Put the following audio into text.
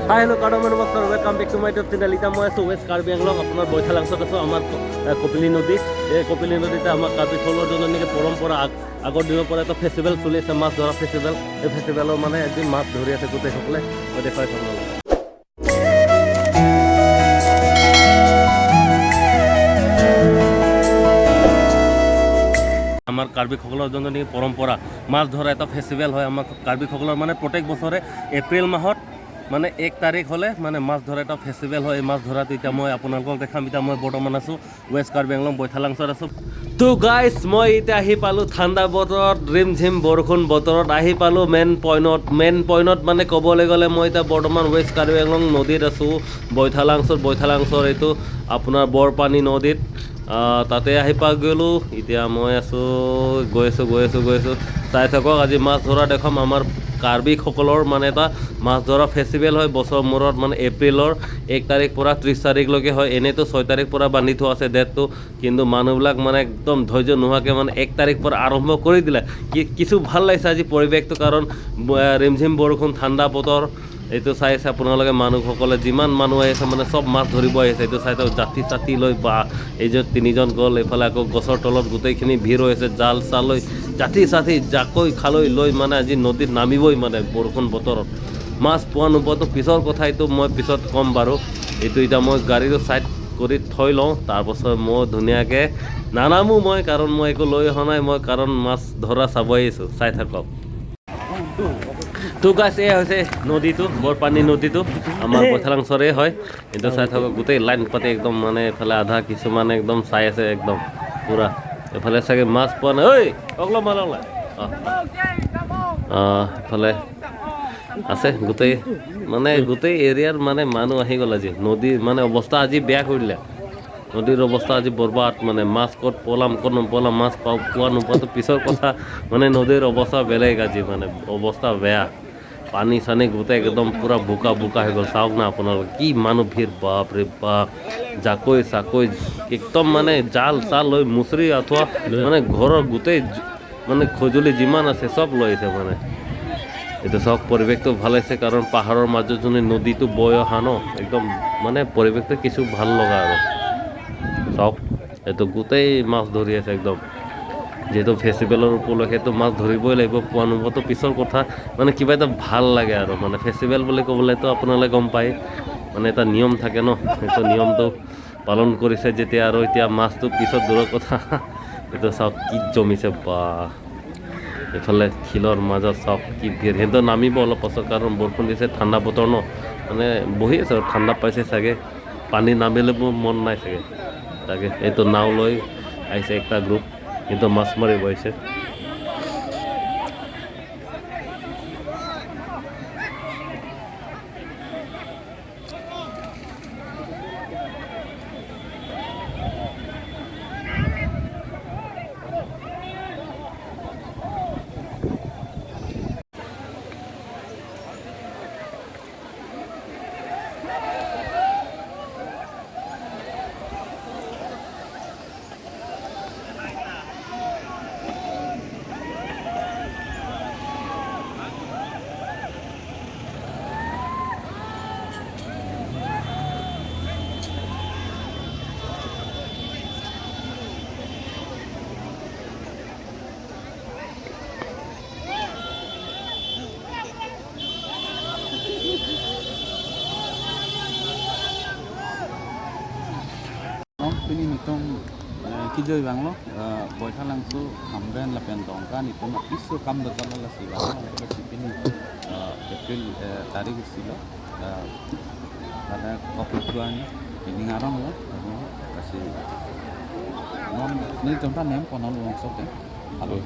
হাই hello' কাৰ্ডমেন নমস্কাৰ welcome back to my YouTube channel. এতিয়া মই আছোঁ ৱেষ্ট কাৰ্বি আংলং আপোনাৰ বৈঠালাংছত আছোঁ। আমাৰ কপিলী নদী, এই কপিলী নদীতে আমাৰ কাৰ্বি থলৰ জননীকে পৰম্পৰা আগৰ দিনৰ পৰা এটা ফেষ্টিভেল চলি আছে, মাছ ধৰা ফেষ্টিভেল। এই ফেষ্টিভেলৰ মানে একদিন মাছ ধৰি আছে গোটেইসকলে, মই দেখুৱাই থাকোঁ। আমাৰ কাৰ্বিসকলৰ জননী পৰম্পৰা মাছ ধৰা এটা ফেষ্টিভেল হয়। আমাৰ কাৰ্বিসকলৰ মানে প্ৰত্যেক বছৰে এপ্ৰিল মাহত মানে 1 তাৰিখ হ'লে মানে মাছ ধৰা এটা ফেষ্টিভেল হয়। এই মাছ ধৰাটো এতিয়া মই আপোনালোকক দেখাম। এতিয়া মই বৰ্তমান আছোঁ ৱেষ্ট কাৰ্বি আংলং বৈঠালাংছত আছোঁ। তো গাইজ মই এতিয়া আহি পালোঁ ঠাণ্ডা বতৰত, ৰিম ঝিম বৰষুণ বতৰত আহি পালোঁ মেইন পইণ্টত মানে ক'বলৈ গ'লে মই এতিয়া বৰ্তমান ৱেষ্ট কাৰ্বি আংলং নদীত আছোঁ বৈঠালাংছৰ এইটো আপোনাৰ বৰপানী নদীত। তাতে আহি পাই গ'লোঁ। এতিয়া মই গৈ আছোঁ চাই থাকক। আজি মাছ ধৰা দেখাম। আমাৰ কাৰ্বিসকলৰ মানে এটা মাছ ধৰা ফেষ্টিভেল হয় বছৰ মূৰত, মানে এপ্ৰিলৰ 1 তাৰিখ পৰা 30 তাৰিখলৈকে হয়। এনেইতো 6 তাৰিখ পৰা বান্ধি থোৱা আছে ডেটটো, কিন্তু মানুহবিলাক মানে একদম ধৈৰ্য নোহোৱাকৈ মানে 1 তাৰিখ পৰা আৰম্ভ কৰি দিলে। কিছু ভাল লাগিছে আজি পৰিৱেশটো, কাৰণ ৰিমঝিম বৰষুণ, ঠাণ্ডা বতৰ। এইটো চাই আছে আপোনালোকে, মানুহসকলে যিমান মানুহ আহিছে মানে চব মাছ ধৰিব আহিছে। এইটো চাই থাকক, জাঠি চাঠি লৈ বা এইজন 3জন গ'ল, এইফালে আকৌ গছৰ তলত গোটেইখিনি ভিৰ হৈ আছে, জাল চাল লৈ জাঠি চাঠি জাকৈ খালৈ লৈ মানে আজি নদীত নামিবই মানে বৰষুণ বতৰত। মাছ পোৱা নোপোৱাটো পিছৰ কথা, এইটো মই পিছত ক'ম বাৰু। এইটো এতিয়া মই গাড়ীটো ছাইড কৰি থৈ লওঁ, তাৰপাছত মই ধুনীয়াকৈ নানামো মই, কাৰণ মই একো লৈ অহা নাই, মই কাৰণ মাছ ধৰা চাব আহিছোঁ। চাই থাকক। তো গাইছ, এই হৈছে নদীটো, বৰপানী নদীটো আমাৰ বৈঠালাংছৰে হয়। এইটো চাই থাকক, গোটেই লাইন পাতি একদম মানে এইফালে আধা কিছুমানে একদম চাই আছে একদম পূৰা। এইফালে চাগে মাছ পোৱা নাই। ঐ অকলে মাল ওলাই এইফালে আছে গোটেই এৰিয়াৰ মানে মানুহ আহি গ'ল আজি। নদীৰ মানে অৱস্থা আজি বেয়া কৰি দিলে। নদীৰ অৱস্থা আজি বৰবাদ। মানে মাছ ক'ত পলাম ক'ত নপলাম, মাছ পোৱা নোপোৱাটো পিছৰ কথা, মানে নদীৰ অৱস্থা বেলেগ আজি, মানে অৱস্থা বেয়া। পানী চানী গোটেই একদম পূৰা বোকা হৈ গ'ল। চাওক না আপোনালোকে, কি মানুহ ভিৰ, বাপৰে বাপ। জাকৈ চাকৈ একদম মানে জাল চাল লৈ মুচৰি আঁঠুৱা মানে ঘৰৰ গোটেই মানে সঁজুলি যিমান আছে চব লৈ আহিছে মানে। এইটো চাওক, পৰিৱেশটো ভাল হৈছে, কাৰণ পাহাৰৰ মাজত যোনে নদীটো বৈ অহা ন, একদম মানে পৰিৱেশটো কিছু ভাল লগা আৰু। চাওক, এইটো গোটেই মাছ ধৰি আছে একদম। যিহেতু ফেষ্টিভেলৰ উপলক্ষেতো মাছ ধৰিবই লাগিব, পোৱা নোপোৱাটো পিছৰ কথা, মানে কিবা এটা ভাল লাগে আৰু। মানে ফেষ্টিভেল বুলি ক'বলৈতো আপোনালোকে গম পায়, মানে এটা নিয়ম থাকে ন, সেইটো নিয়মটো পালন কৰিছে যেতিয়া আৰু এতিয়া মাছটো পিছত দূৰৰ কথা। এইটো চাওক কি জমিছে বা, এইফালে শিলৰ মাজত চাওক কি ভিৰ। সিহঁতৰ নামিব অলপ পাছত, কাৰণ বৰষুণ দিছে, ঠাণ্ডা বতৰ ন, মানে বহি আছে আৰু ঠাণ্ডা পাইছে চাগে, পানী নামিলেও মন নাই চাগে তাকে। এইটো নাও লৈ আহিছে একটা গ্ৰুপ, কিন্তু মাছ মাৰিব আহিছে। Ini nitong kijoy banglo bৈঠালাংছু hamren la pendong kan nitong isu kam da tala la siba ko sipini April tarik silo ada koputuan ini ngarong lo kasih non ni tempat nem kono luang sok halo